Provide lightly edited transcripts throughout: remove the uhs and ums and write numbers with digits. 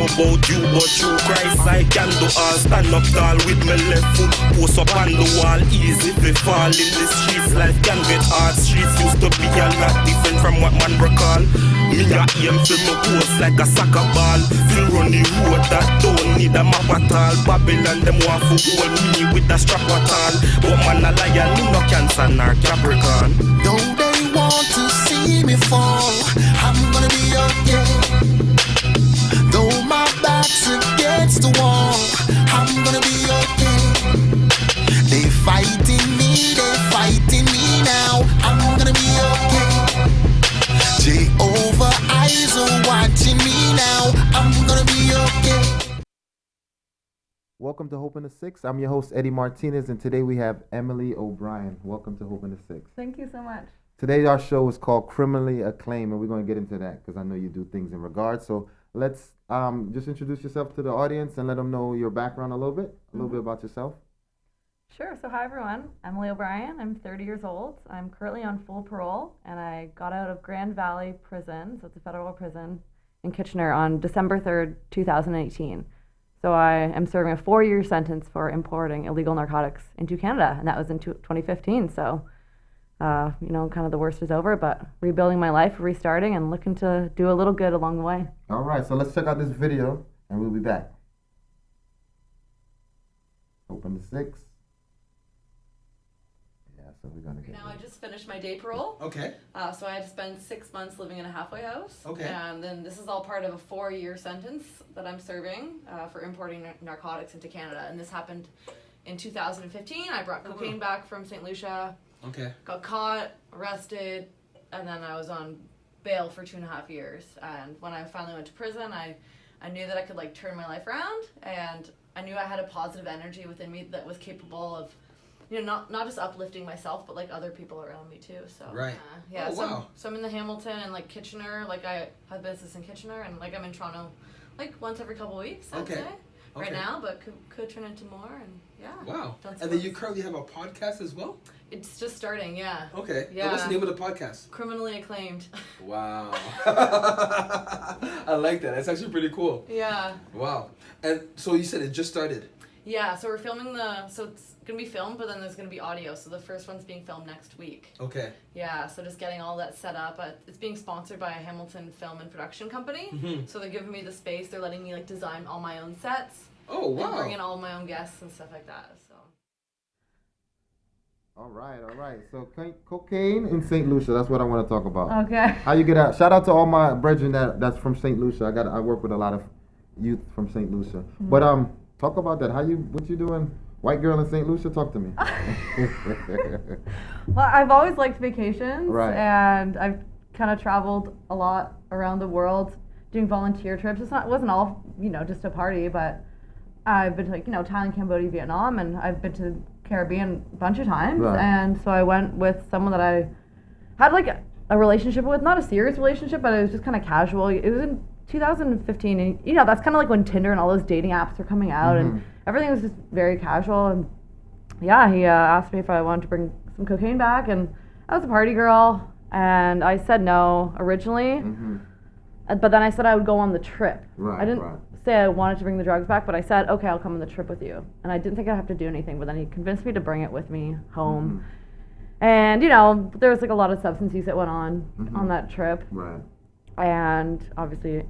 know about you, but through Christ I can do all. Stand up tall with my left foot, post up on the wall. Easy if they fall in the streets, life can get hard. Streets used to be a lot different from what man recall. Me a aim for my post like a soccer ball. Feel run the road that don't need a map at all. Babylon them want to hold me with a strap at all. But man a liar, me no Cancer nor Capricorn. Though they want to see me fall, I'm gonna be okay. Though my back's against the wall, I'm gonna be okay. They fighting me now, I'm gonna be okay. Jehovah eyes are watching me now, I'm gonna be okay. Welcome to Hope in the Six. I'm your host, Eddy Martinez, and today we have Emily O'Brien. Welcome to Hope in the Six. Thank you so much. Today our show is called Criminally Acclaimed, and we're going to get into that because I know you do things in regards. So let's just introduce yourself to the audience and let them know your background a little bit about yourself. Sure. So hi, everyone. Emily O'Brien. I'm 30 years old. I'm currently on full parole, and I got out of Grand Valley Prison, so it's a federal prison in Kitchener, on December 3rd, 2018. So I am serving a 4-year sentence for importing illegal narcotics into Canada, and that was in 2015. So, kind of the worst is over, but rebuilding my life, restarting, and looking to do a little good along the way. All right, so let's check out this video, and we'll be back. Open the Six. Yeah, so we're gonna get Now I just finished my day parole. Okay. So I had to spend 6 months living in a halfway house. Okay. And then this is all part of a 4-year sentence that I'm serving for importing narcotics into Canada. And this happened in 2015. I brought cocaine back from St. Lucia. Okay. Got caught, arrested, and then I was on bail for 2.5 years. And when I finally went to prison, I knew that I could turn my life around, and I knew I had a positive energy within me that was capable of, not just uplifting myself, but other people around me too. So right. Yeah. Oh, wow. So I'm in the Hamilton and Kitchener. I have business in Kitchener, and I'm in Toronto, once every couple of weeks. I'd say. Right now, but could turn into more, and yeah. Wow. And then you currently have a podcast as well? It's just starting, yeah. Okay. Yeah. And what's the name of the podcast? Criminally Acclaimed. Wow. I like that. That's actually pretty cool. Yeah. Wow. And so you said it just started? Yeah, so we're filming so it's going to be filmed, but then there's going to be audio. So the first one's being filmed next week. Okay. Yeah, so just getting all that set up. It's being sponsored by a Hamilton film and production company. Mm-hmm. So they're giving me the space. They're letting me design all my own sets. Oh, wow. And bring in all my own guests and stuff like that. So. All right. So cocaine in St. Lucia, that's what I want to talk about. Okay. How you get out? Shout out to all my brethren that's from St. Lucia. I work with a lot of youth from St. Lucia. Mm-hmm. But talk about that. What you doing? White girl in St. Lucia, talk to me. Well, I've always liked vacations. Right. And I've kind of traveled a lot around the world doing volunteer trips. It wasn't all, just a party, but I've been to Thailand, Cambodia, Vietnam, and I've been to Caribbean a bunch of times. Right. And so I went with someone that I had a relationship with, not a serious relationship, but it was just kind of casual. It was in 2015, and that's kind of when Tinder and all those dating apps are coming out, mm-hmm. and everything was just very casual. And yeah, he asked me if I wanted to bring some cocaine back, and I was a party girl, and I said no originally. Mm-hmm. But then I said I would go on the trip. Right, I didn't say I wanted to bring the drugs back, but I said, okay, I'll come on the trip with you. And I didn't think I'd have to do anything, but then he convinced me to bring it with me home. Mm-hmm. And, there was a lot of substance use that went on mm-hmm. that trip. Right. And obviously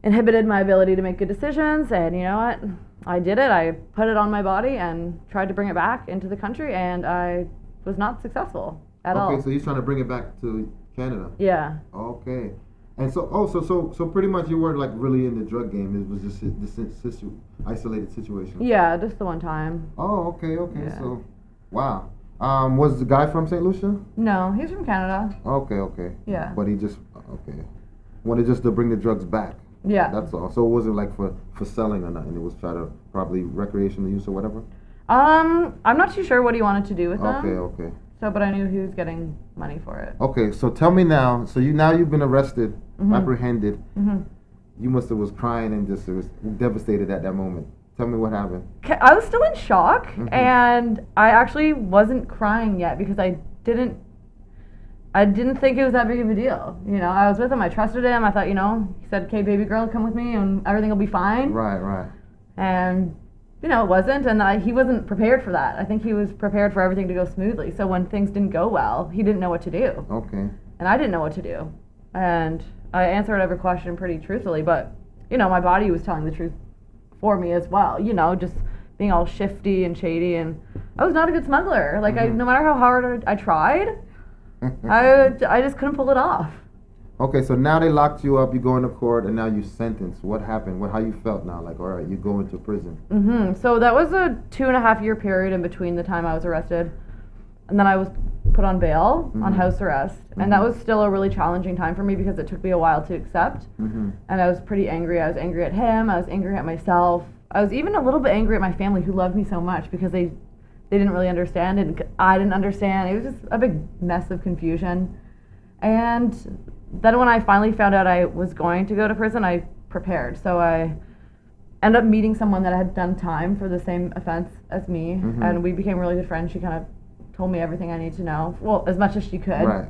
inhibited my ability to make good decisions. And you know what? I did it. I put it on my body and tried to bring it back into the country, and I was not successful at all. Okay, so he's trying to bring it back to Canada. Yeah. Okay. And so pretty much you weren't really in the drug game. It was just this isolated situation. Yeah, just the one time. Oh, okay. Yeah. So, wow. Was the guy from St. Lucia? No, he's from Canada. Okay. Yeah. But he just wanted just to bring the drugs back. Yeah. That's all. So it wasn't for selling or nothing. It was probably recreational use or whatever. I'm not too sure what he wanted to do with them. Okay. So, but I knew he was getting money for it. Okay, so tell me now. So you've been arrested, mm-hmm. apprehended. Mm-hmm. You must have was crying and just was devastated at that moment. Tell me what happened. I was still in shock, mm-hmm. and I actually wasn't crying yet because I didn't I didn't think it was that big of a deal. You know, I was with him. I trusted him. I thought, you know, he said, "Okay, baby girl, come with me, and everything will be fine." Right. And you know, it wasn't, and he wasn't prepared for that. I think he was prepared for everything to go smoothly. So when things didn't go well, he didn't know what to do. Okay. And I didn't know what to do. And I answered every question pretty truthfully, but, you know, my body was telling the truth for me as well. You know, just being all shifty and shady, and I was not a good smuggler. Like, no matter how hard I tried, I just couldn't pull it off. Okay, so now they locked you up, you go into court, and now you sentenced. What happened? How you felt now? Like, all right, you go into prison. So that was a 2.5-year period in between the time I was arrested, and then I was put on bail on house arrest. And that was still a really challenging time for me because it took me a while to accept. And I was pretty angry. I was angry at him. I was angry at myself. I was even a little bit angry at my family, who loved me so much, because they didn't really understand, and I didn't understand. It was just a big mess of confusion. And then when I finally found out I was going to go to prison, I prepared. So I ended up meeting someone that had done time for the same offense as me, and we became really good friends. She kind of told me everything I need to know, well, as much as she could. Right.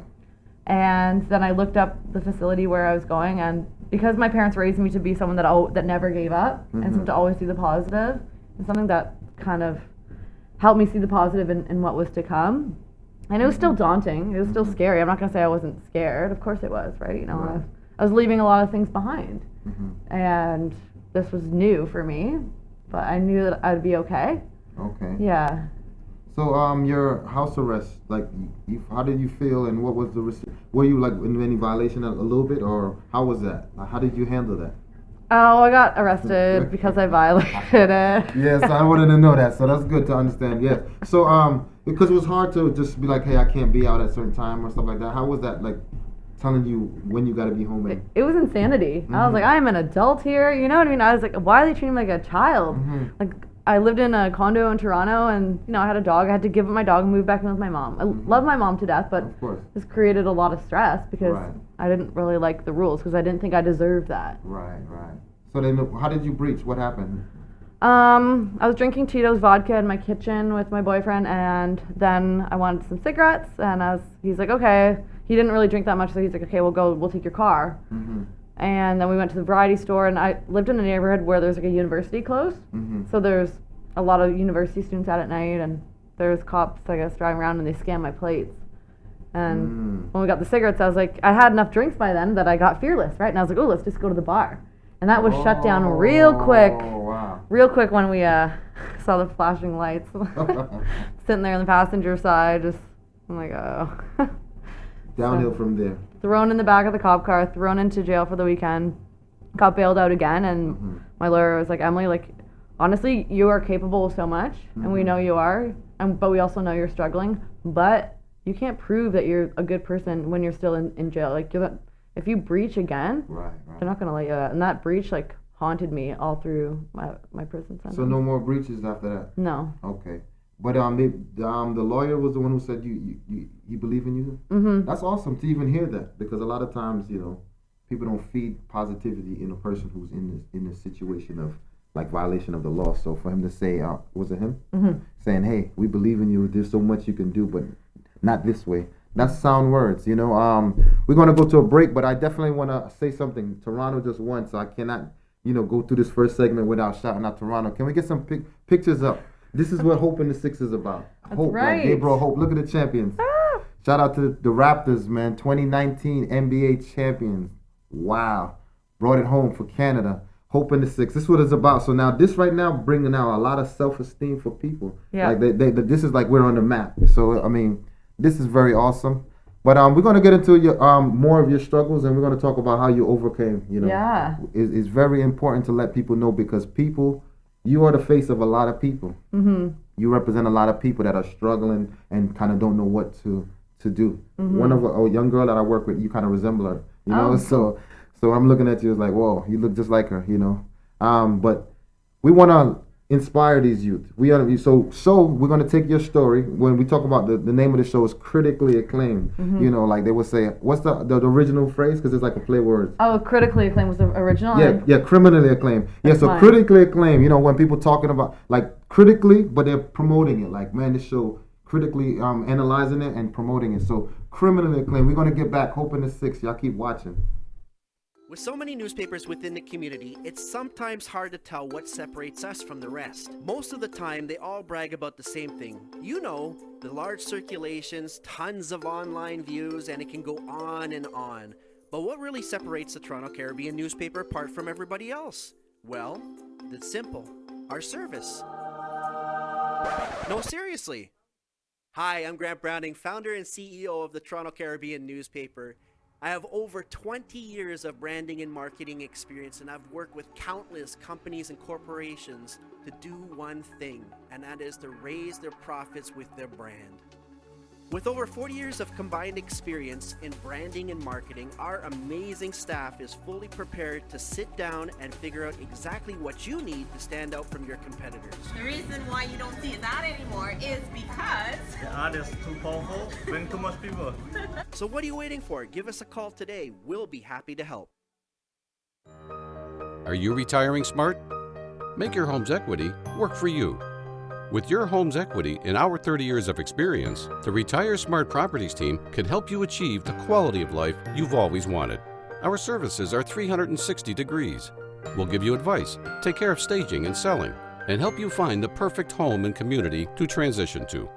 And then I looked up the facility where I was going, and because my parents raised me to be someone that never gave up, and someone to always see the positive, and something that kind of helped me see the positive in what was to come. And it was still daunting. It was still scary. I'm not going to say I wasn't scared. Of course it was, right? You know, I was leaving a lot of things behind. And this was new for me, but I knew that I'd be okay. Okay. Yeah. So, your house arrest, like, how did you feel, and what was the were you, like, in any violation a little bit, or how was that? How did you handle that? Oh, I got arrested because I violated it. Yes, I wanted to know that, so that's good to understand, yes. So, because it was hard to just be like, hey, I can't be out at a certain time or stuff like that. How was that, like, telling you when you got to be home? It was insanity. I was like, I am an adult here, you know what I mean? I was like, why are they treating me like a child? Like, I lived in a condo in Toronto, and, you know, I had a dog. I had to give up my dog and move back in with my mom. I love my mom to death, but this created a lot of stress because I didn't really like the rules, because I didn't think I deserved that. Right. So then, how did you breach? What happened? I was drinking Tito's vodka in my kitchen with my boyfriend, and then I wanted some cigarettes, and he's like, okay. He didn't really drink that much, so he's like, okay, we'll take your car. And then we went to the variety store, and I lived in a neighborhood where there's like a university close. So there's a lot of university students out at night, and there's cops, I guess, driving around, and they scan my plates. And when we got the cigarettes, I was like, I had enough drinks by then that I got fearless, right? And I was like, oh, let's just go to the bar. And that was shut down real quick. Real quick when we saw the flashing lights. Sitting there on the passenger side, just, I'm like, oh. Downhill from there. Thrown in the back of the cop car, thrown into jail for the weekend, got bailed out again, and my lawyer was like, Emily, like, honestly, you are capable of so much, and we know you are, but we also know you're struggling, but you can't prove that you're a good person when you're still in jail. Like, if you breach again, they're not going to let you out. And that breach, like, haunted me all through my prison sentence. So no more breaches after that? No. Okay. But the lawyer was the one who said you believe in you? That's awesome to even hear that, because a lot of times, you know, people don't feed positivity in a person who's in this situation of, like, violation of the law. So for him to say, was it him? Saying, hey, we believe in you, there's so much you can do, but not this way. That's sound words, you know. We're going to go to a break, but I definitely want to say something. Toronto just won, so I cannot, you know, go through this first segment without shouting out Toronto. Can we get some pictures up? This is what Hope in the Six is about. That's Hope, right. Like, they brought hope. Look at the champions. Shout out to the Raptors, man. 2019 NBA champions. Wow. Brought it home for Canada. Hope in the Six. This is what it's about. So now this right now bringing out a lot of self-esteem for people. Yeah. Like this is like we're on the map. So, I mean, this is very awesome. But we're going to get into your more of your struggles, and we're going to talk about how you overcame, you know. Yeah. It's very important to let people know, because people, you are the face of a lot of people. You represent a lot of people that are struggling and kind of don't know what to do. One of a young girl that I work with, you kind of resemble her, you know. So I'm looking at you as like, whoa, you look just like her, you know. But we want to inspire these youth. So we're going to take your story. When we talk about the name of the show is Critically Acclaimed. You know, like they would say, what's the original phrase? Because it's like a play words. Oh, Critically Acclaimed was the original? Yeah, Criminally Acclaimed. Yeah, so Critically Acclaimed, you know, when people talking about, like, critically, but they're promoting it. Like, man, this show, critically analyzing it and promoting it. So Criminally Acclaimed. We're going to get back. Hope in the 6. Y'all keep watching. With so many newspapers within the community, it's sometimes hard to tell what separates us from the rest. Most of the time, they all brag about the same thing. You know, the large circulations, tons of online views, and it can go on and on. But what really separates the Toronto Caribbean newspaper apart from everybody else? Well, it's simple. Our service. No, seriously. Hi, I'm Grant Browning, founder and CEO of the Toronto Caribbean newspaper. I have over 20 years of branding and marketing experience, and I've worked with countless companies and corporations to do one thing, and that is to raise their profits with their brand. With over 40 years of combined experience in branding and marketing, our amazing staff is fully prepared to sit down and figure out exactly what you need to stand out from your competitors. The reason why you don't see us out anymore is because the ad is too powerful, bring too much people. So what are you waiting for? Give us a call today. We'll be happy to help. Are you retiring smart? Make your home's equity work for you. With your home's equity and our 30 years of experience, the Retire Smart Properties team can help you achieve the quality of life you've always wanted. Our services are 360 degrees. We'll give you advice, take care of staging and selling, and help you find the perfect home and community to transition to.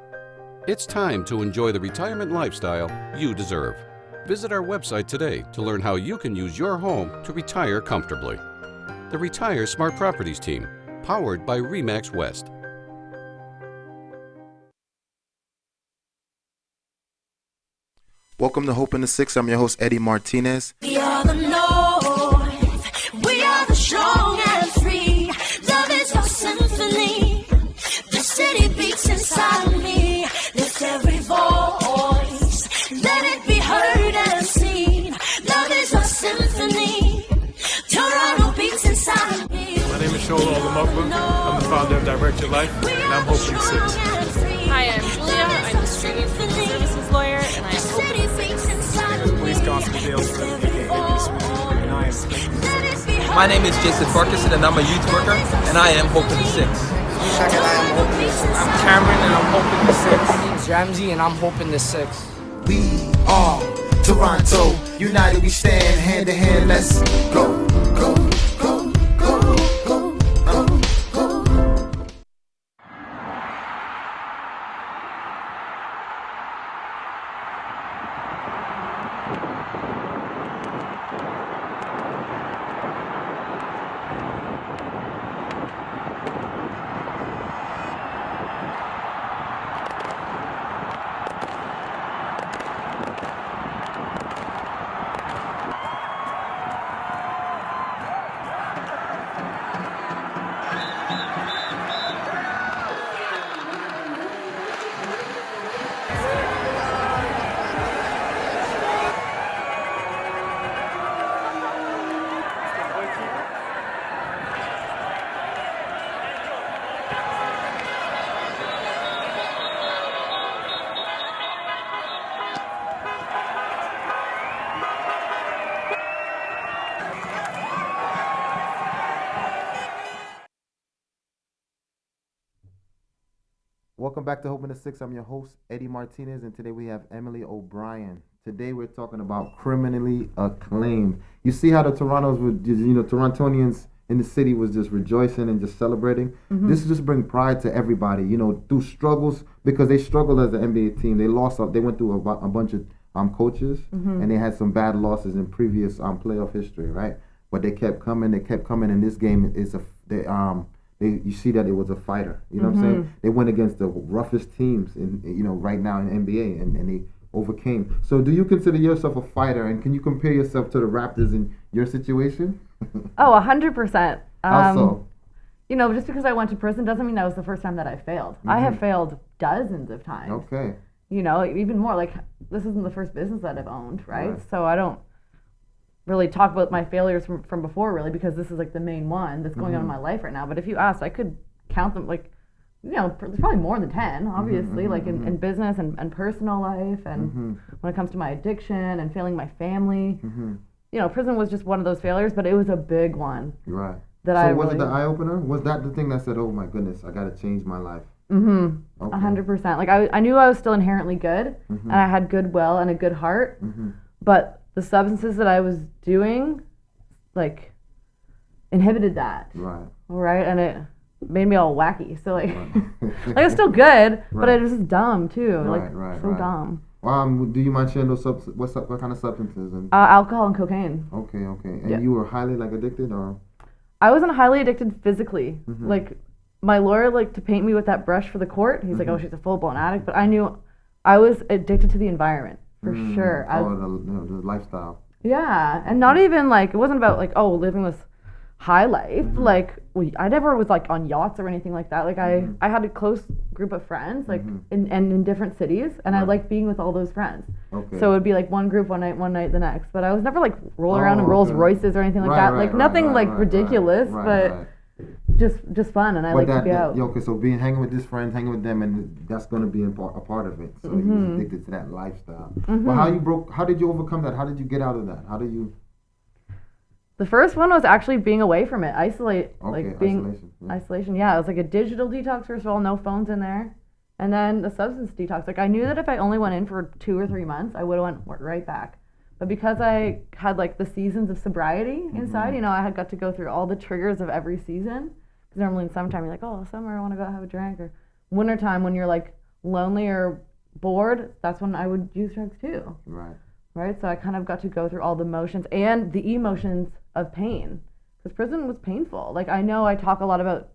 It's time to enjoy the retirement lifestyle you deserve. Visit our website today to learn how you can use your home to retire comfortably. The Retire Smart Properties team, powered by RE/MAX West. Welcome to Hope in the 6. I'm your host, Eddy Martinez. We are the North. We are the strong and free. Love is our symphony. The city beats inside me. Lift every voice. Let it be heard and seen. Love is our symphony. Toronto beats inside me. My name is Shola Olamokwa. I'm the founder of Directed Life, and I'm Hope in the 6. Hi, I'm Julia. I'm the Street Services lawyer, and I am Hope in the 6. Police Constable Dale Smith, aka and I am Hope in the 6. My name is Jason Farkason, and I'm a youth worker, and I am Hope in the 6. I'm Cameron and I'm Hope in the 6. My name's Ramsey and I'm Hope in the 6. We are Toronto. United we stand hand to hand. Let's go, go, go, go, go, go, go. Welcome back to Hope in the 6. I'm your host, Eddy Martinez, and today we have Emily O'Brien. Today we're talking about Criminally Acclaimed. You see how the Torontos were, Torontonians in the city was just rejoicing and just celebrating. Mm-hmm. This just bring pride to everybody, through struggles, because they struggled as an NBA team. They lost, they went through a bunch of coaches, mm-hmm. and they had some bad losses in previous playoff history, right? But they kept coming, and this game is you see that it was a fighter. You know mm-hmm. what I'm saying? They went against the roughest teams right now in the NBA, and they overcame. So do you consider yourself a fighter, and can you compare yourself to the Raptors in your situation? Oh, 100%. How so? Just because I went to prison doesn't mean that was the first time that I failed. Mm-hmm. I have failed dozens of times. Okay. Even more, like, this isn't the first business that I've owned, right? So I don't really talk about my failures from before, really, because this is like the main one that's going mm-hmm. on in my life right now. But if you asked, I could count them, like, there's probably more than 10, obviously, mm-hmm, like in business and personal life, and mm-hmm. when it comes to my addiction and failing my family. Mm-hmm. Prison was just one of those failures, but it was a big one. Right. So was it the eye-opener? Was that the thing that said, oh my goodness, I got to change my life? Okay. 100%. Like I knew I was still inherently good, and I had goodwill and a good heart, but the substances that I was doing, like, inhibited that. Right, and it made me all wacky. So like, like it's still good, but it was just dumb too. So dumb. Do you mind sharing those what kind of substances? And alcohol and cocaine. Okay. And you were highly like addicted, or? I wasn't highly addicted physically. Like, my lawyer liked to paint me with that brush for the court. He's like, oh, she's a full-blown addict. But I knew I was addicted to the environment, for sure. The lifestyle. Yeah, and not even, like, it wasn't about, like, oh, living this high life. Like, I never was, like, on yachts or anything like that. Like, I had a close group of friends, like, in different cities, and I liked being with all those friends. Okay. So it would be, like, one group one night the next. But I was never, like, rolling around in Rolls Royces or anything like that. Like, nothing, ridiculous, but just fun, and I like to be out. Okay, so hanging with these friends, hanging with them, and that's going to be a part of it. So you was addicted to that lifestyle. Well, how did you overcome that? How did you get out of that? How did you? The first one was actually being away from it, isolation. Yeah, it was like a digital detox, first of all, no phones in there. And then the substance detox. Like, I knew that if I only went in for 2 or 3 months, I would have went right back. But because I had, like, the seasons of sobriety inside, you know, I had got to go through all the triggers of every season. Because normally in summertime, you're like, oh, summer, I want to go have a drink. Or wintertime, when you're, like, lonely or bored, that's when I would use drugs too. Right? So I kind of got to go through all the motions and the emotions of pain. Because prison was painful. Like, I know I talk a lot about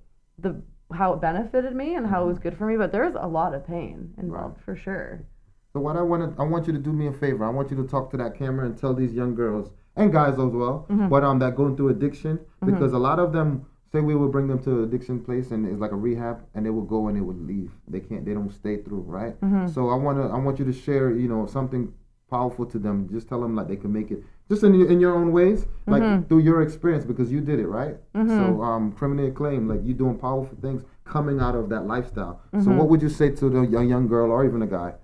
how it benefited me and how it was good for me, but there's a lot of pain involved, for sure. So what I want you to do me a favor. I want you to talk to that camera and tell these young girls and guys as well, but that going through addiction, because a lot of them say we would bring them to an addiction place and it's like a rehab, and they would go and they would leave. They don't stay through, right? So I want you to share, you know, something powerful to them. Just tell them like they can make it, just in your own ways, like through your experience, because you did it, right? So criminally acclaimed, like you doing powerful things coming out of that lifestyle. So what would you say to the young girl or even a guy?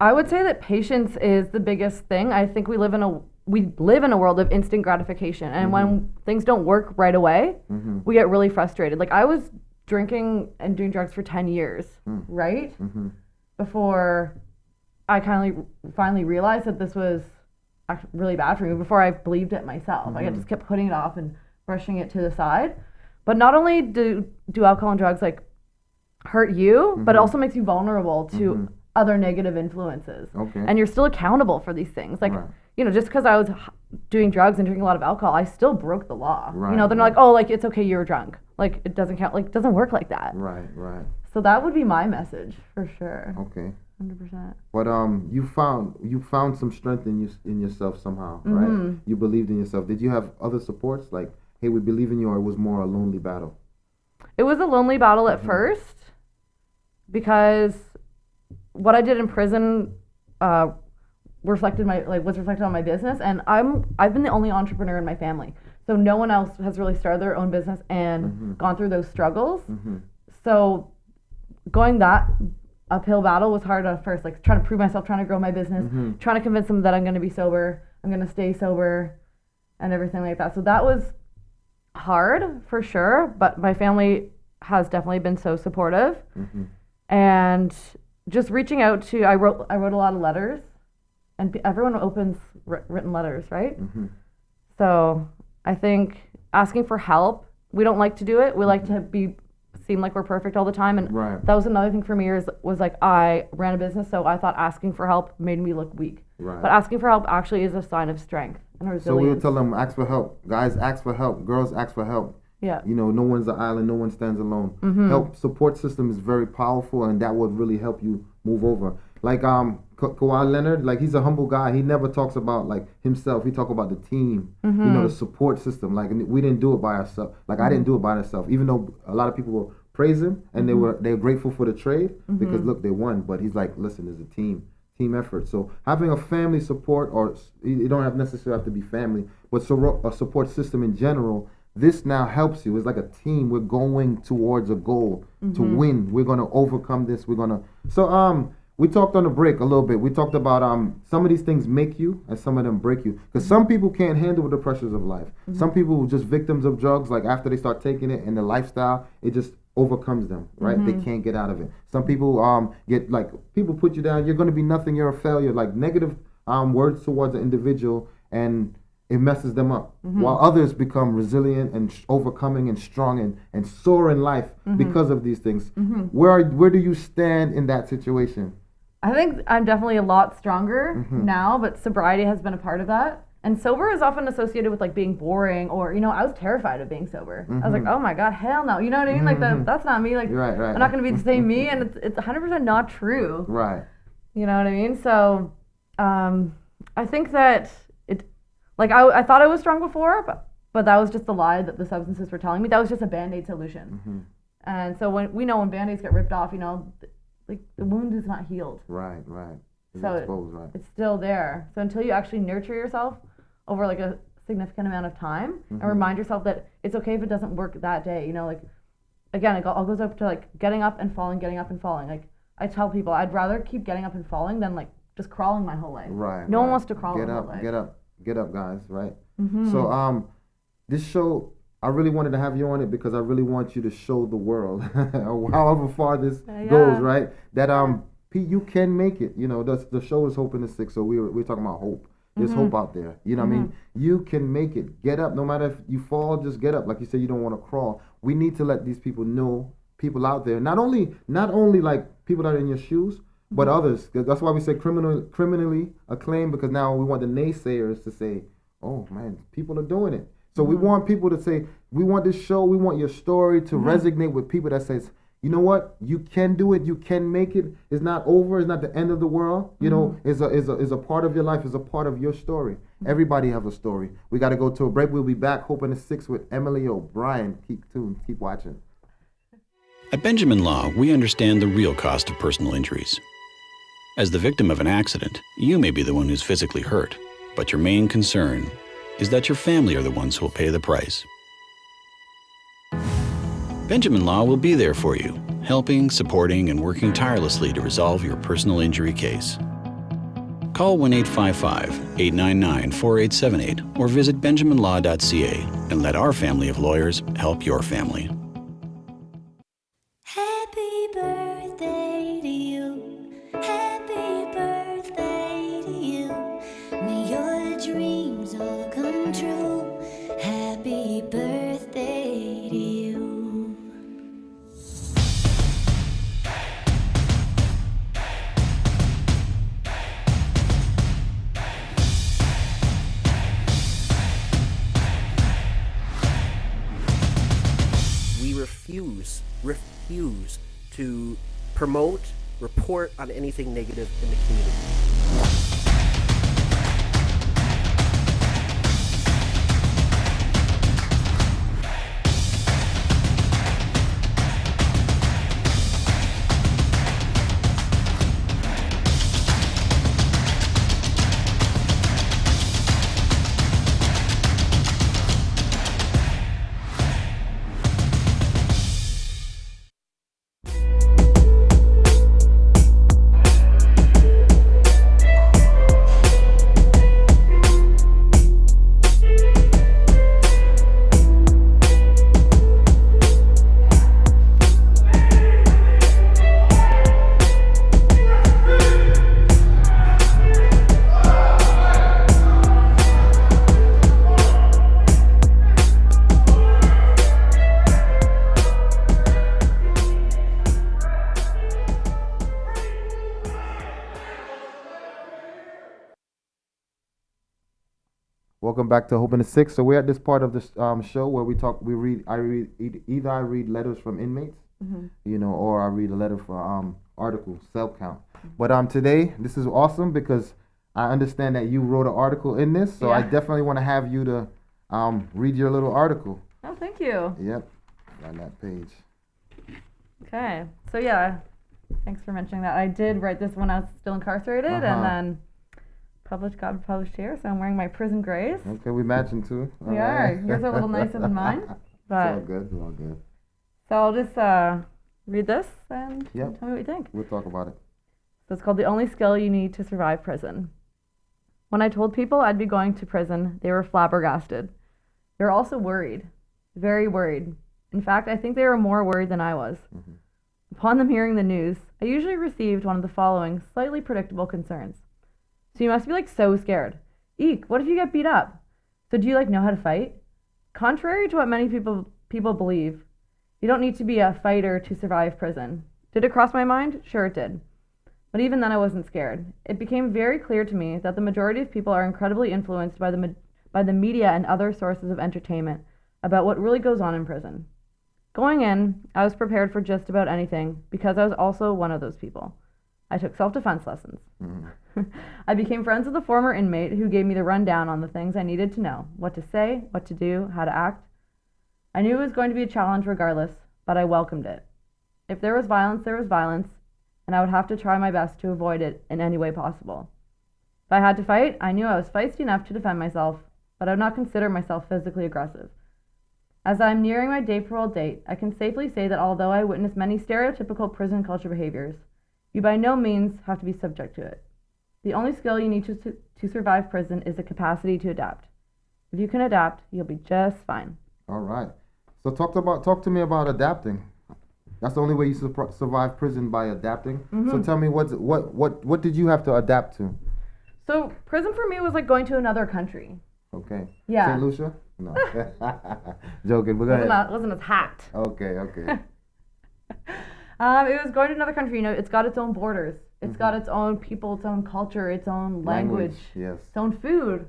I would say that patience is the biggest thing. I think we live in a world of instant gratification, and when things don't work right away, we get really frustrated. Like, I was drinking and doing drugs for 10 years, right? Before I finally realized that this was actually really bad for me, before I believed it myself. Like, I just kept putting it off and brushing it to the side. But not only do alcohol and drugs, like, hurt you, but it also makes you vulnerable to other negative influences. And you're still accountable for these things. Like, you know, just because I was doing drugs and drinking a lot of alcohol, I still broke the law. You know, they're not like, oh, like, it's okay, you're drunk. Like, it doesn't count. Like, it doesn't work like that. Right. So that would be my message, for sure. 100%. But you found some strength in yourself somehow, right? You believed in yourself. Did you have other supports? Like, hey, we believe in you, or it was more a lonely battle? It was a lonely battle at first, because what I did in prison was reflected on my business, and I've been the only entrepreneur in my family, so no one else has really started their own business and gone through those struggles. So going that uphill battle was hard at first, like trying to prove myself, trying to grow my business, trying to convince them that I'm going to be sober, I'm going to stay sober, and everything like that. So that was hard, for sure, but my family has definitely been so supportive. And just reaching out to, I wrote a lot of letters, and everyone opens written letters, right? So I think asking for help, we don't like to do it. We like to seem like we're perfect all the time, and that was another thing for me. Was like, I ran a business, so I thought asking for help made me look weak. But asking for help actually is a sign of strength and resilience. So we would tell them, ask for help. Guys, ask for help. Girls, ask for help. Yeah. You know, no one's an island, no one stands alone. Help support system is very powerful, and that would really help you move over. Like Kawhi Leonard, like, he's a humble guy. He never talks about like himself. He talk about the team, you know, the support system. Like, we didn't do it by ourselves. Like, I didn't do it by myself, even though a lot of people will praise him and they were grateful for the trade because look, they won. But he's like, listen, there's a team effort. So having a family support, or you don't necessarily have to be family, but a support system in general. This now helps you. It's like a team. We're going towards a goal to win. We're going to overcome this. So we talked on the break a little bit. We talked about some of these things make you and some of them break you. Because some people can't handle the pressures of life. Some people are just victims of drugs. Like, after they start taking it and the lifestyle, it just overcomes them, right? They can't get out of it. Some people get like, people put you down, you're going to be nothing, you're a failure, like negative words towards an individual, and it messes them up. While others become resilient and overcoming and strong and soar in life because of these things. Where do you stand in that situation? I think I'm definitely a lot stronger now, but sobriety has been a part of that. And sober is often associated with like being boring, or, you know, I was terrified of being sober. I was like, oh my God, hell no. You know what I mean? Like that's not me. Like right. I'm not going to be the same me. And it's 100% not true. Right. You know what I mean? So I think that like I thought I was strong before, but that was just the lie that the substances were telling me. That was just a Band-Aid solution. And so when Band-Aids get ripped off, you know, like the wound is not healed. Right. It's So exposed, right. it's still there. So until you actually nurture yourself over like a significant amount of time and remind yourself that it's okay if it doesn't work that day, you know, like again, it all goes up to like getting up and falling. Like I tell people I'd rather keep getting up and falling than like just crawling my whole life. Right. No one wants to crawl Get their up, whole life. get up, guys, right? So this show, I really wanted to have you on it because I really want you to show the world, however far this goes, right? That Pete, you can make it. You know, the show is Hope in the Sick, so we're talking about hope. There's hope out there. You know what I mean? You can make it. Get up. No matter if you fall, just get up. Like you said, you don't want to crawl. We need to let these people know, people out there, not only like people that are in your shoes, but others. That's why we say criminally acclaimed, because now we want the naysayers to say, oh man, people are doing it. So we want people to say, we want this show, we want your story to resonate with people that says, you know what, you can do it, you can make it. It's not over, it's not the end of the world. You know, is a part of your life, is a part of your story. Everybody has a story. We got to go to a break. We'll be back, Hope in the Six with Emily O'Brien. Keep tuned, keep watching. At Benjamin Law, we understand the real cost of personal injuries. As the victim of an accident, you may be the one who's physically hurt, but your main concern is that your family are the ones who will pay the price. Benjamin Law will be there for you, helping, supporting, and working tirelessly to resolve your personal injury case. Call 1-855-899-4878 or visit benjaminlaw.ca and let our family of lawyers help your family. Happy birthday to you. Happy birthday to you. May your dreams all come true. Happy birthday to you. We refuse to promote, report on anything negative in the community. Welcome back to Hope in the Six. So we're at this part of the show where I read letters from inmates, you know, or I read a letter for articles, cell count. But today, this is awesome because I understand that you wrote an article in this, so I definitely want to have you to read your little article. Oh, thank you. Yep, on that page. Okay, so yeah, thanks for mentioning that. I did write this when I was still incarcerated, and then got published here, so I'm wearing my prison grays. Okay, we matching too. We are. Yours are a little nicer than mine. But it's all good. So I'll just read this and tell me what you think. We'll talk about it. So it's called The Only Skill You Need to Survive Prison. When I told people I'd be going to prison, they were flabbergasted. They were also worried, very worried. In fact, I think they were more worried than I was. Upon them hearing the news, I usually received one of the following slightly predictable concerns. So you must be like so scared. Eek, what if you get beat up? So do you like know how to fight? Contrary to what many people believe, you don't need to be a fighter to survive prison. Did it cross my mind? Sure it did. But even then I wasn't scared. It became very clear to me that the majority of people are incredibly influenced by the media and other sources of entertainment about what really goes on in prison. Going in, I was prepared for just about anything because I was also one of those people. I took self-defense lessons. I became friends with a former inmate who gave me the rundown on the things I needed to know, what to say, what to do, how to act. I knew it was going to be a challenge regardless, but I welcomed it. If there was violence, there was violence, and I would have to try my best to avoid it in any way possible. If I had to fight, I knew I was feisty enough to defend myself, but I would not consider myself physically aggressive. As I am nearing my day parole date, I can safely say that although I witnessed many stereotypical prison culture behaviors, you by no means have to be subject to it. The only skill you need to survive prison is the capacity to adapt. If you can adapt, you'll be just fine. All right. So talk to me about adapting. That's the only way you survive prison, by adapting. So tell me, what did you have to adapt to? So prison for me was like going to another country. Okay. Yeah. St. Lucia? No. Joking. But go ahead. Wasn't as hot. Okay. It was going to another country. You know, it's got its own borders. It's got its own people, its own culture, its own language, yes. Its own food.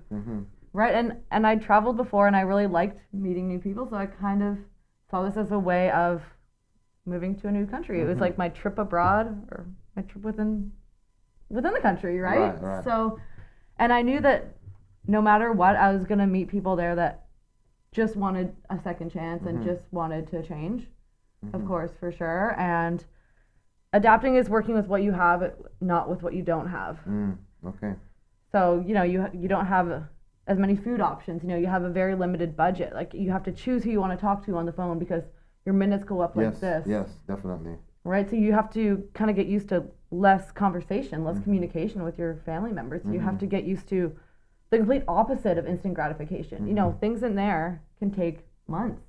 Right? And I traveled before, and I really liked meeting new people, so I kind of saw this as a way of moving to a new country. It was like my trip abroad, or my trip within the country, right? Right. So, and I knew that no matter what, I was gonna meet people there that just wanted a second chance and just wanted to change, of course, for sure. And adapting is working with what you have, not with what you don't have. Okay. So, you know, you don't have as many food options. You know, you have a very limited budget. Like, you have to choose who you want to talk to on the phone because your minutes go up like this. Yes, definitely. Right? So you have to kind of get used to less conversation, less communication with your family members. You have to get used to the complete opposite of instant gratification. You know, things in there can take months.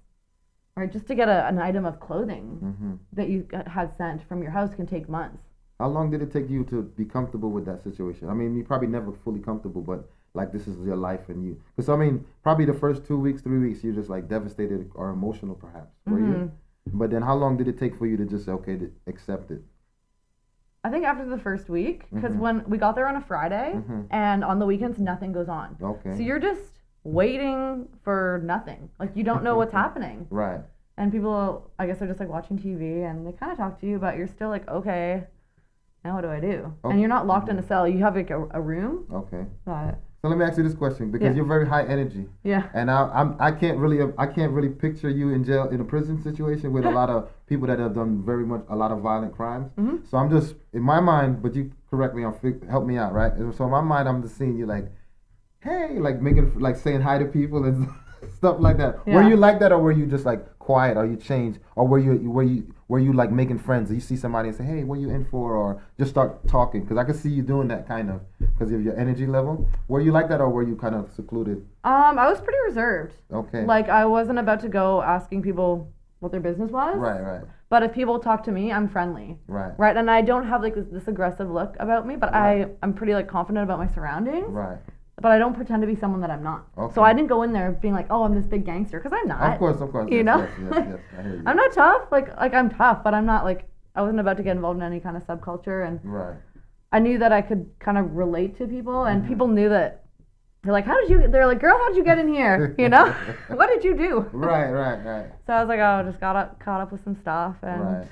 Right? Just to get an item of clothing that you had sent from your house can take months. How long did it take you to be comfortable with that situation? I mean, you probably never fully comfortable, but like this is your life and you. Because I mean, probably the first 2 weeks, 3 weeks, you're just like devastated or emotional, perhaps. Were you? But then, how long did it take for you to just say, okay, to accept it? I think after the first week, because when we got there on a Friday, and on the weekends nothing goes on. Okay. So you're just waiting for nothing. Like, you don't know what's happening. Right. And people, I guess, are just like watching TV, and they kind of talk to you, but you're still like, okay, now what do I do? Okay. And you're not locked in a cell. You have like a room. Okay. But so let me ask you this question, because you're very high energy. Yeah. And I can't really picture you in jail, in a prison situation with a lot of people that have done a lot of violent crimes. So I'm just, in my mind, but you correct me, help me out, right? So in my mind, I'm just seeing you like, hey, like making, like saying hi to people and stuff like that. Yeah. Were you like that, or were you just like quiet, or you changed, or were you like making friends? You see somebody and say, hey, what are you in for? Or just start talking? Because I could see you doing that kind of because of your energy level. Were you like that, or were you kind of secluded? I was pretty reserved. Okay. Like, I wasn't about to go asking people what their business was. Right. But if people talk to me, I'm friendly. Right. And I don't have like this aggressive look about me, but I'm pretty like confident about my surroundings. Right. But I don't pretend to be someone that I'm not. Okay. So I didn't go in there being like, oh, I'm this big gangster, because I'm not. Of course. You know? Yes, I hear you. I'm not tough. Like I'm tough, but I'm not like, I wasn't about to get involved in any kind of subculture. And I knew that I could kind of relate to people, and people knew that. They're like, they're like, girl, how'd you get in here? You know? What did you do? Right. So I was like, oh, just caught up with some stuff. And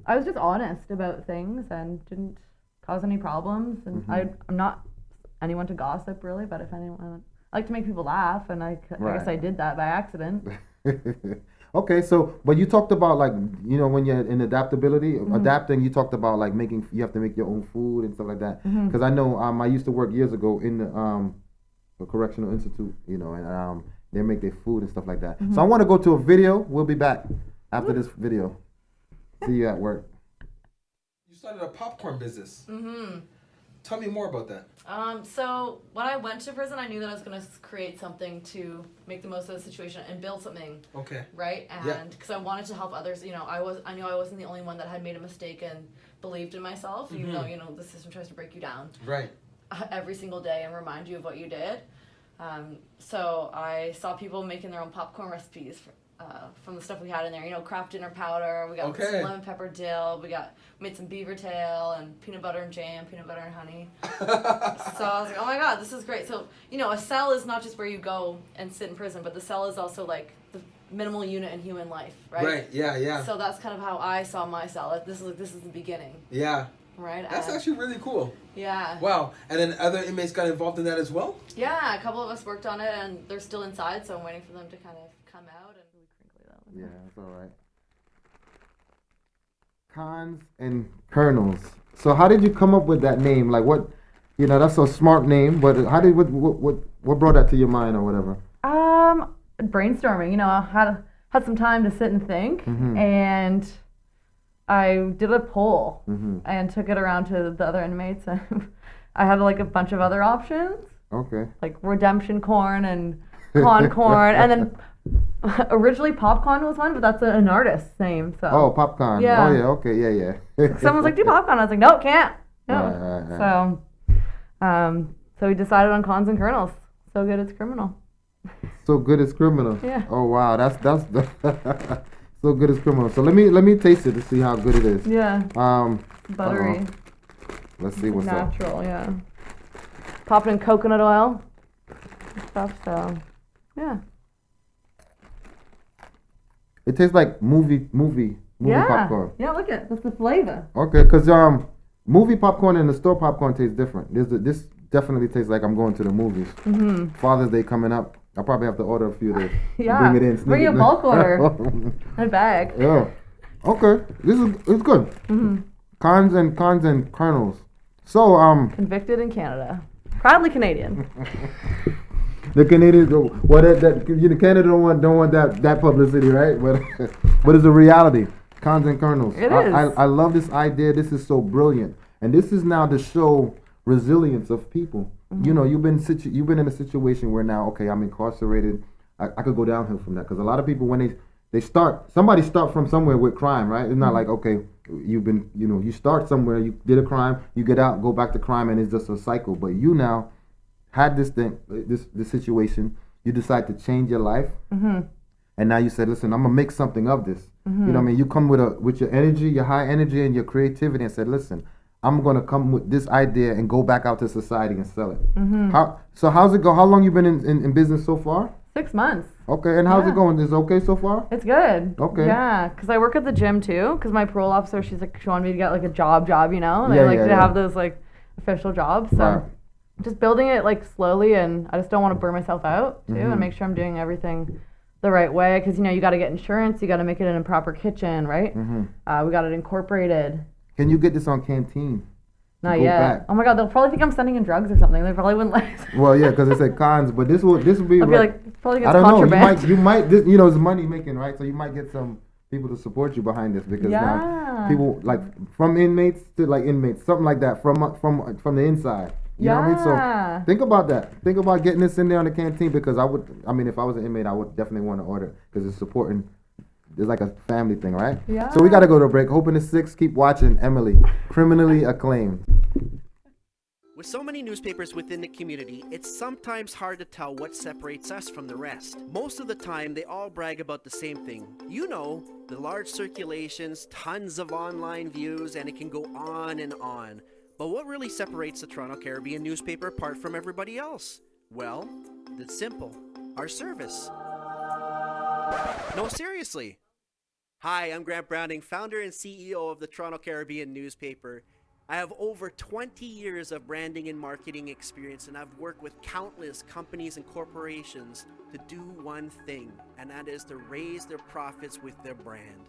I was just honest about things and didn't cause any problems. And I'm not anyone to gossip, really, but if anyone, I like to make people laugh, and I guess I did that by accident. Okay, so, but you talked about, like, you know, when you're in adaptability, adapting, you talked about, like, you have to make your own food and stuff like that. Because I know I used to work years ago in the Correctional Institute, you know, and they make their food and stuff like that. So I want to go to a video. We'll be back after this video. See you at work. You started a popcorn business. Tell me more about that. So when I went to prison, I knew that I was going to create something to make the most of the situation and build something. Okay. Right? And because I wanted to help others, you know, I knew I wasn't the only one that had made a mistake and believed in myself, even though, you know, the system tries to break you down. Right. Every single day and remind you of what you did. So I saw people making their own popcorn recipes from the stuff we had in there. You know, Kraft dinner powder. We got some lemon pepper dill. We made some beaver tail and peanut butter and jam, peanut butter and honey. So I was like, oh my god, this is great. So, you know, a cell is not just where you go and sit in prison, but the cell is also like the minimal unit in human life, right? Right. Yeah. So that's kind of how I saw my cell. This is the beginning. Yeah. Right. That's actually really cool. Yeah. Wow. And then other inmates got involved in that as well? Yeah, a couple of us worked on it, and they're still inside, so I'm waiting for them to kind of come out. And really crinkly though. Yeah, that's all right. Cons and Kernels. So how did you come up with that name? Like what, you know, that's a smart name, but how did what brought that to your mind or whatever? Brainstorming. You know, I had some time to sit and think, and I did a poll and took it around to the other inmates. I had like a bunch of other options. Okay. Like redemption corn and con corn, and then originally popcorn was one, but that's an artist's name. So. Oh, popcorn. Yeah. Oh yeah. Okay. Yeah. Someone's like, do popcorn. I was like, nope, can't. No. Right. So we decided on Cons and Kernels. So good it's criminal. So good it's criminal. Yeah. Oh wow, that's so good it's criminal. So let me taste it to see how good it is. Yeah. Buttery. Let's see what's natural, yeah. Popping in coconut oil and stuff, so yeah. It tastes like movie popcorn. Yeah, look at that's the flavor. Okay, because movie popcorn and the store popcorn tastes different. This definitely tastes like I'm going to the movies. Father's Day coming up. I'll probably have to order a few to bring it in. Bring a bulk order. A bag. Yeah. Okay. It's good. Cons and Kernels. So convicted in Canada. Proudly Canadian. The Canadians, Canada don't want that publicity, right? But it's a reality. Cons and Kernels. It is. I love this idea. This is so brilliant, and this is now to show resilience of people. You know, you've been in a situation where now, okay, I'm incarcerated. I could go downhill from that because a lot of people when they start from somewhere with crime, right? It's not like okay, you start somewhere, you did a crime, you get out, go back to crime, and it's just a cycle. But you now had this situation, you decide to change your life, and now you said, listen, I'm gonna make something of this. You know what I mean? You come with your energy, your high energy, and your creativity, and said, listen, I'm gonna come with this idea and go back out to society and sell it. So how's it go? How long you been in business so far? 6 months. Okay, and how's it going? Is it okay so far? It's good. Okay. Yeah, because I work at the gym too. Because my parole officer, she wanted me to get like a job, you know. And I like to have those like official jobs. So just building it like slowly, and I just don't want to burn myself out too, and make sure I'm doing everything the right way. Because you got to get insurance, you got to make it in a proper kitchen, right? We got it incorporated. Can you get this on Canteen? Not yet. Back. Oh my god, they'll probably think I'm sending in drugs or something. They probably wouldn't like. Well, yeah, because it said cons, but this will be. I'll be like, probably I don't know. You might. This, it's money making, right? So you might get some people to support you behind this because now people like from inmates to like inmates, something like that from the inside. You know what I mean? So think about that. Think about getting this in there on the Canteen because if I was an inmate, I would definitely want to order because it's supporting. It's like a family thing, right? Yeah. So we got to go to a break. Hoping to 6. Keep watching Emily. Criminally Acclaimed. With so many newspapers within the community, it's sometimes hard to tell what separates us from the rest. Most of the time, they all brag about the same thing. You know, the large circulations, tons of online views, and it can go on and on. But what really separates the Toronto Caribbean newspaper apart from everybody else? Well, it's simple. Our service. No, seriously. Hi, I'm Grant Browning, founder and CEO of the Toronto Caribbean newspaper. I have over 20 years of branding and marketing experience, and I've worked with countless companies and corporations to do one thing, and that is to raise their profits with their brand.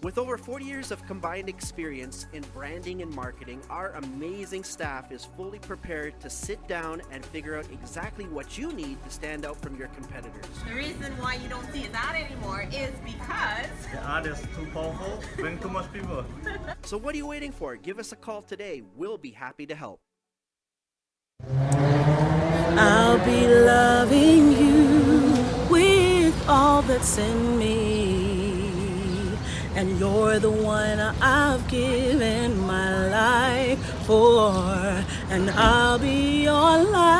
With over 40 years of combined experience in branding and marketing, our amazing staff is fully prepared to sit down and figure out exactly what you need to stand out from your competitors. The reason why you don't see that anymore is because the ad is too powerful, bring too much people. So what are you waiting for? Give us a call today. We'll be happy to help. I'll be loving you with all that's in me. And you're the one I've given my life for. And I'll be your light.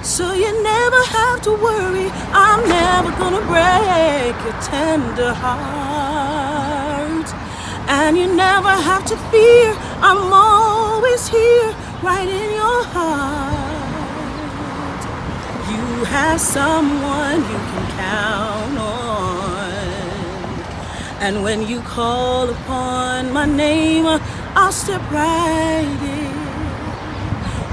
So you never have to worry, I'm never gonna break your tender heart. And you never have to fear, I'm always here, right in your heart. You have someone you can count on. And when you call upon my name, I'll step right in.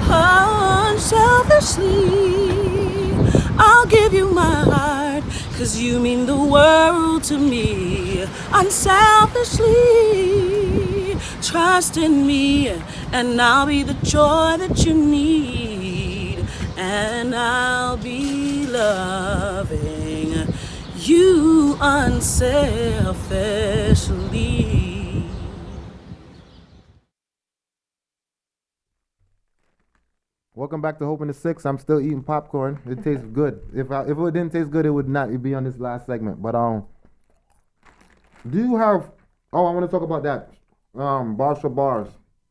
Unselfishly, I'll give you my heart, 'cause you mean the world to me. Unselfishly, trust in me, and I'll be the joy that you need. And I'll be loving you unselfishly. Welcome back to Hope in the Six. I'm still eating popcorn. It tastes good. If it didn't taste good, it would not. It'd be on this last segment. But do you have? Oh, I want to talk about that. Bars for bars.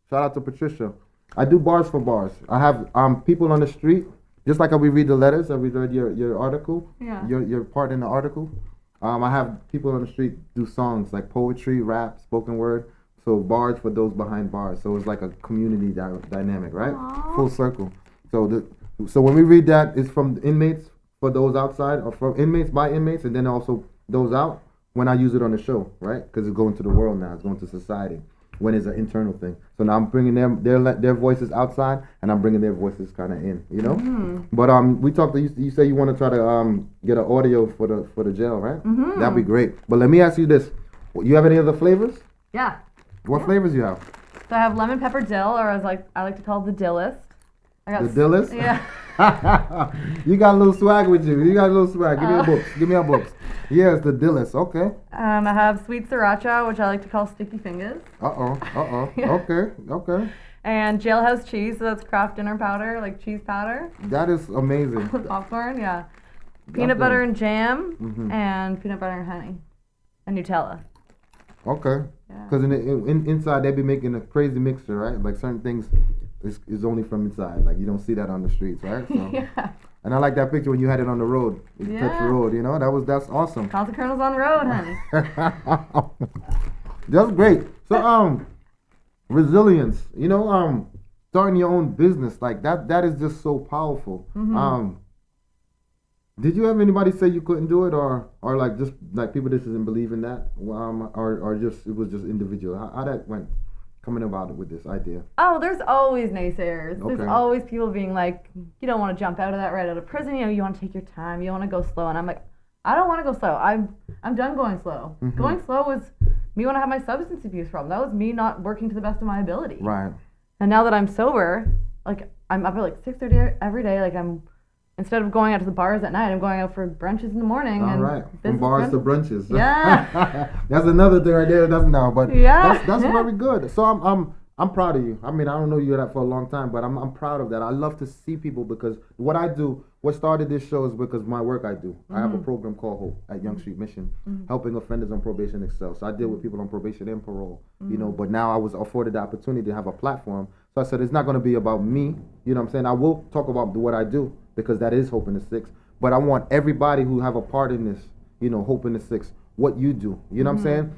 Shout out to Patricia. I do bars for bars. I have people on the street, just like how we read the letters. We read your article. Yeah. Your part in the article. I have people on the street do songs like poetry, rap, spoken word. So bars for those behind bars. So it's like a community dynamic, right? Aww. Full circle. So when we read that, it's from inmates for those outside, or from inmates by inmates, and then also those out when I use it on the show, right? Because it's going to the world now. It's going to society. When it's an internal thing. So now I'm bringing their voices outside, and I'm bringing their voices kind of in, you know. Mm-hmm. But we talked. You say you want to try to get an audio for the jail, right? Mm-hmm. That'd be great. But let me ask you this: you have any other flavors? Yeah. What flavors you have? So I have lemon pepper dill, or I like to call it the dillist. The dillist? Yeah. You got a little swag with you. You got a little swag. Give me a books. Give me a books. Yes, the dillist. Okay. I have sweet sriracha, which I like to call sticky fingers. Yeah. Okay. And jailhouse cheese, so that's Kraft dinner powder, like cheese powder. That is amazing. With popcorn, yeah. Peanut butter and jam, and peanut butter and honey, and Nutella. Okay. Because inside they be making a crazy mixture, right? Like certain things is only from inside. Like you don't see that on the streets, right? So, yeah. And I like that picture when you had it on the road. You touch the road, you know? That's awesome. Cons and Kernels on the road, honey. That's great. So resilience, you know, starting your own business, like that is just so powerful. Did you have anybody say you couldn't do it, or like just like people that didn't believe in that, or just it was just individual? How that went coming about it with this idea? Oh, there's always naysayers. Okay. There's always people being like, you don't want to jump out of that right out of prison. You know, you want to take your time. You want to go slow. And I'm like, I don't want to go slow. I'm done going slow. Going slow was me when I had my substance abuse problem. That was me not working to the best of my ability. Right. And now that I'm sober, like I'm up at like 6:30 every day. Like instead of going out to the bars at night, I'm going out for brunches in the morning. All right, from bars to brunches. Yeah. That's another thing right there. That's yeah. Very good. So I'm proud of you. I mean, I don't know you that for a long time, but I'm proud of that. I love to see people, because what I do, what started this show is because my work I do. I have a program called Hope at Young Street Mission, helping offenders on probation excel. So I deal with people on probation and parole, you know, but now I was afforded the opportunity to have a platform. So I said, it's not going to be about me. You know what I'm saying? I will talk about what I do, because that is Hope in the Six. But I want everybody who have a part in this, you know, Hope in the Six, what you do. You know what I'm saying?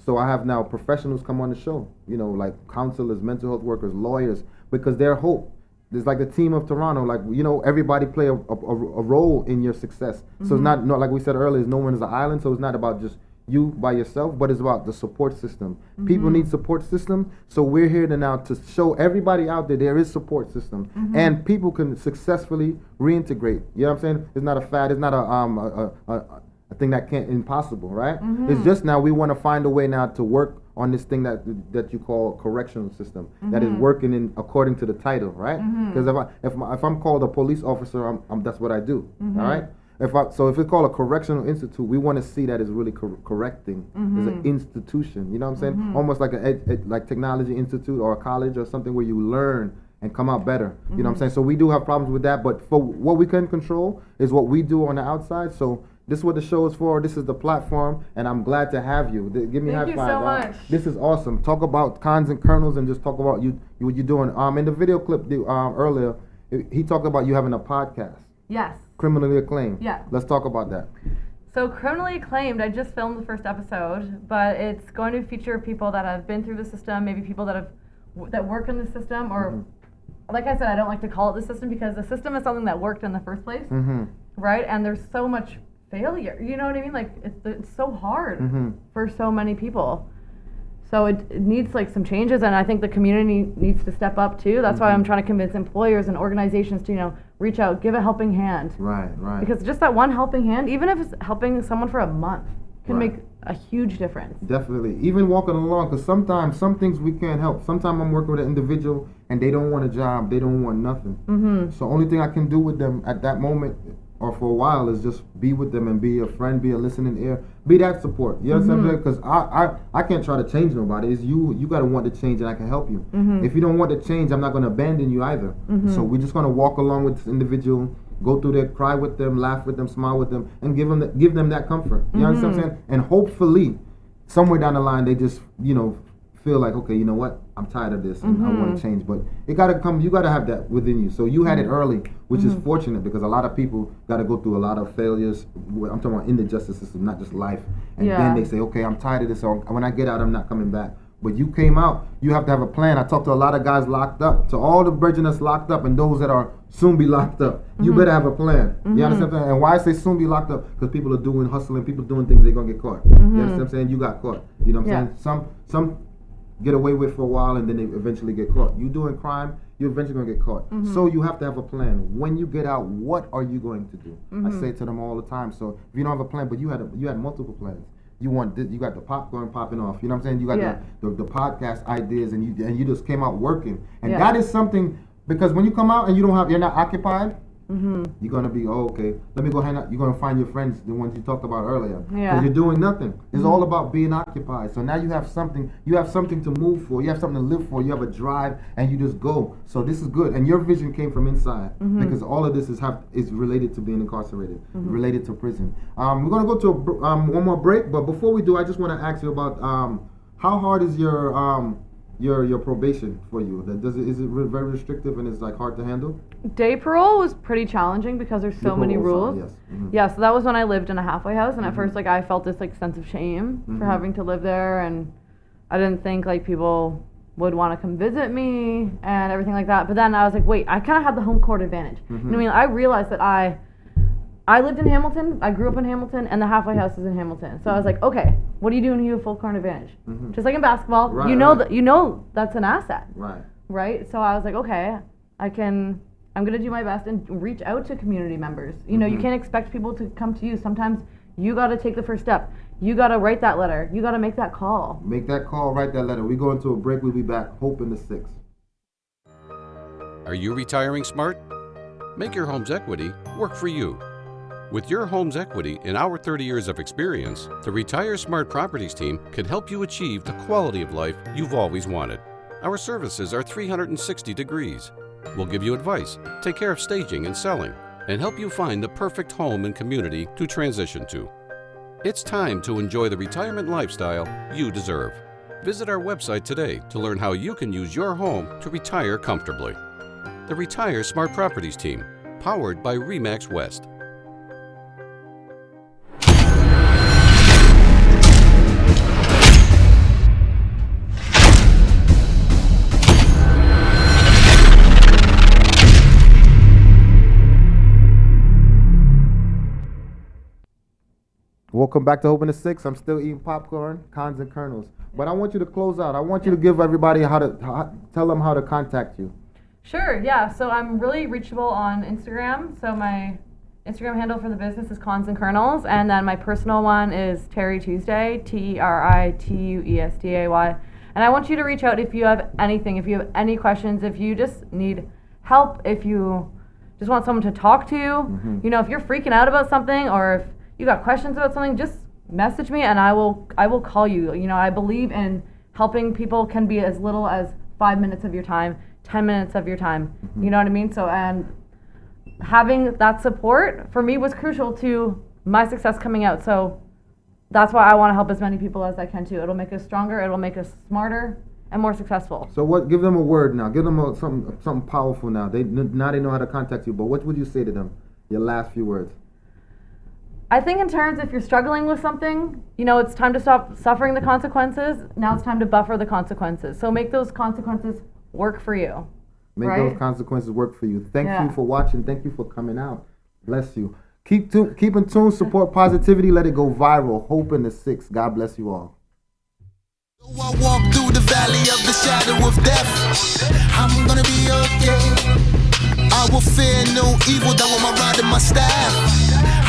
So I have now professionals come on the show, you know, like counselors, mental health workers, lawyers, because they're hope. There's like the team of Toronto, like, you know, everybody play a role in your success. So it's not like we said earlier, no one is an island. So it's not about just you by yourself, but it's about the support system. People need support system, so we're here to show everybody out there is support system, and people can successfully reintegrate. You know what I'm saying? It's not a fad. It's not a thing that can't impossible, right? It's just now we want to find a way now to work on this thing that you call correctional system that is working in according to the title, right? Because if I'm called a police officer, that's what I do. All right. If it's called a correctional institute, we want to see that it's really correcting. It's an institution, you know what I'm saying? Almost like like technology institute or a college or something where you learn and come out better. You know what I'm saying? So we do have problems with that, but for what we can control is what we do on the outside. So this is what the show is for. This is the platform, and I'm glad to have you. Give me a high five. Thank you so much. This is awesome. Talk about Cons and Kernels and just talk about what you're doing. In the video clip earlier, he talked about you having a podcast. Yes. Criminally Acclaimed. Yeah. Let's talk about that. So Criminally Acclaimed, I just filmed the first episode, but it's going to feature people that have been through the system, maybe people that work in the system, or like I said, I don't like to call it the system because the system is something that worked in the first place, right? And there's so much failure, you know what I mean? Like it's so hard for so many people. So it needs like some changes, and I think the community needs to step up too. That's why I'm trying to convince employers and organizations to, reach out, give a helping hand. Right. Because just that one helping hand, even if it's helping someone for a month, can make a huge difference. Definitely. Even walking along, because sometimes some things we can't help. Sometimes I'm working with an individual and they don't want a job, they don't want nothing. So only thing I can do with them at that moment or for a while is just be with them and be a friend, be a listening ear, be that support. You know what I'm saying? Because I can't try to change nobody. It's you got to want to change and I can help you. If you don't want to change, I'm not going to abandon you either. So we're just going to walk along with this individual, go through there, cry with them, laugh with them, smile with them, and give them that comfort. You understand what I'm saying? And hopefully, somewhere down the line, they just, feel like, okay, you know what? I'm tired of this and I want to change. But it got to come, you got to have that within you. So you had it early, which is fortunate because a lot of people got to go through a lot of failures. I'm talking about in the justice system, not just life. And then they say, okay, I'm tired of this. So when I get out, I'm not coming back. But you came out, you have to have a plan. I talked to a lot of guys locked up. To all the brethren that's locked up and those that are soon be locked up, you better have a plan. You understand what I'm saying? And why I say soon be locked up? Because people are hustling, people doing things, they're going to get caught. You understand what I'm saying? You got caught. You know what I'm saying? Some get away with for a while and then they eventually get caught. You doing crime, you're eventually going to get caught. So you have to have a plan. When you get out, what are you going to do? I say it to them all the time. So if you don't have a plan, but you had multiple plans. You want this, you got the popcorn popping off. You know what I'm saying? You got the podcast ideas, and you just came out working. And that is something, because when you come out and you're not occupied, you're gonna be okay. Let me go hang out. You're gonna find your friends, the ones you talked about earlier. Because you're doing nothing. It's all about being occupied. So now you have something. You have something to move for. You have something to live for. You have a drive, and you just go. So this is good. And your vision came from inside, because all of this is related to being incarcerated, related to prison. We're gonna go to one more break, but before we do, I just want to ask you about how hard is your probation for you? Is it very restrictive and it's like hard to handle? Day parole was pretty challenging because there's so many rules. Yeah, so that was when I lived in a halfway house, and at first I felt this sense of shame for having to live there, and I didn't think people would want to come visit me and everything like that. But then I was like, wait, I kind of had the home court advantage. You know what I mean? I realized that I lived in Hamilton, I grew up in Hamilton, and the halfway house is in Hamilton. So I was like, okay, what do you do when you have full court advantage? Just like in basketball, you know that's an asset. Right? So I was like, okay, I'm gonna do my best and reach out to community members. You know, you can't expect people to come to you. Sometimes you gotta take the first step. You gotta write that letter. You gotta make that call. Make that call, write that letter. We go into a break, we'll be back. Hope in the 6th. Are you retiring smart? Make your home's equity work for you. With your home's equity in our 30 years of experience, the Retire Smart Properties team can help you achieve the quality of life you've always wanted. Our services are 360 degrees. We'll give you advice, take care of staging and selling, and help you find the perfect home and community to transition to. It's time to enjoy the retirement lifestyle you deserve. Visit our website today to learn how you can use your home to retire comfortably. The Retire Smart Properties team, powered by RE/MAX West. Welcome back to Hope in the 6th. I'm still eating popcorn, Cons and Kernels. But I want you to close out. I want you to give everybody tell them how to contact you. Sure, yeah. So I'm really reachable on Instagram. So my Instagram handle for the business is Cons and Kernels, and then my personal one is Terry Tuesday, TerryTuesday. And I want you to reach out if you have anything, if you have any questions, if you just need help, if you just want someone to talk to. You know, if you're freaking out about something, or if you got questions about something, just message me and I will call you. You know, I believe in helping people can be as little as 5 minutes of your time, 10 minutes of your time. You know what I mean? So, and having that support for me was crucial to my success coming out. So that's why I want to help as many people as I can too. It'll make us stronger, it'll make us smarter and more successful. So what? Give them a word now. Give them something powerful now. They know how to contact you. But what would you say to them? Your last few words. I think in terms, if you're struggling with something, you know, it's time to stop suffering the consequences. Now it's time to buffer the consequences. So make those consequences work for you. Make those consequences work for you. Thank you for watching. Thank you for coming out. Bless you. Keep in tune. Support positivity. Let it go viral. Hope in the 6. God bless you all. I walk through the valley of the shadow of death. I'm gonna be okay. I will fear no evil, that will my rod and my staff.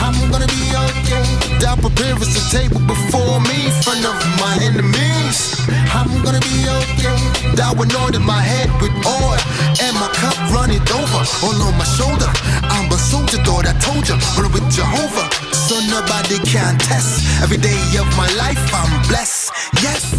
I'm gonna be okay. Thou preparest a table before me in front of my enemies. I'm gonna be okay. Thou anointed my head with oil, and my cup runneth over. All on my shoulder, I'm a soldier, thought I told you. But with Jehovah, so nobody can test. Every day of my life, I'm blessed. Yes.